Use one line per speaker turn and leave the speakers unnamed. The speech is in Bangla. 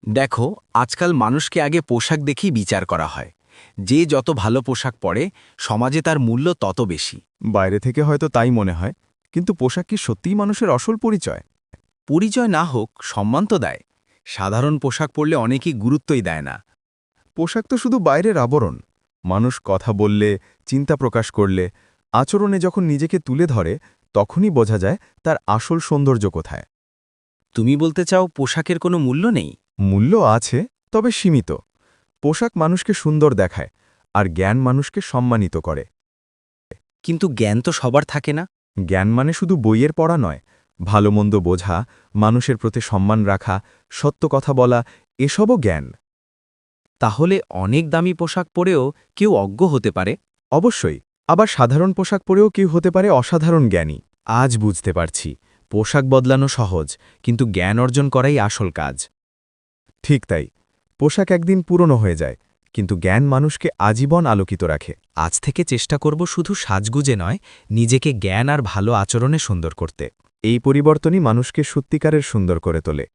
দেখো, আজকাল মানুষকে আগে পোশাক দেখেই বিচার করা হয়। যে যত ভালো পোশাক পরে সমাজে তার মূল্য তত বেশি।
বাইরে থেকে হয়তো তাই মনে হয়, কিন্তু পোশাক কি সত্যিই মানুষের আসল পরিচয়?
পরিচয় না হোক, সম্মান তো দেয়। সাধারণ পোশাক পরলে অনেকেই গুরুত্বই দেয় না।
পোশাক তো শুধু বাইরের আবরণ। মানুষ কথা বললে, চিন্তা প্রকাশ করলে, আচরণে যখন নিজেকে তুলে ধরে, তখনই বোঝা যায় তার আসল সৌন্দর্য কোথায়।
তুমি বলতে চাও পোশাকের কোনো মূল্য নেই?
মূল্য আছে, তবে সীমিত। পোশাক মানুষকে সুন্দর দেখায়, আর জ্ঞান মানুষকে সম্মানিত করে।
কিন্তু জ্ঞান তো সবার থাকে না।
জ্ঞান মানে শুধু বইয়ের পড়া নয়, ভালো মন্দ বোঝা, মানুষের প্রতি সম্মান রাখা, সত্য কথা বলা, এসবও জ্ঞান।
তাহলে অনেক দামি পোশাক পরেও কেউ অজ্ঞ হতে পারে।
অবশ্যই। আবার সাধারণ পোশাক পরেও কেউ হতে পারে অসাধারণ জ্ঞানী।
আজ বুঝতে পারছি, পোশাক বদলানো সহজ, কিন্তু জ্ঞান অর্জন করাই আসল কাজ।
ঠিক তাই। পোশাক একদিন পুরনো হয়ে যায়, কিন্তু জ্ঞান মানুষকে আজীবন আলোকিত রাখে।
আজ থেকে চেষ্টা করব শুধু সাজগুজে নয়, নিজেকে জ্ঞান আর ভালো আচরণে সুন্দর করতে।
এই পরিবর্তনই মানুষকে সত্যিকারের সুন্দর করে তোলে।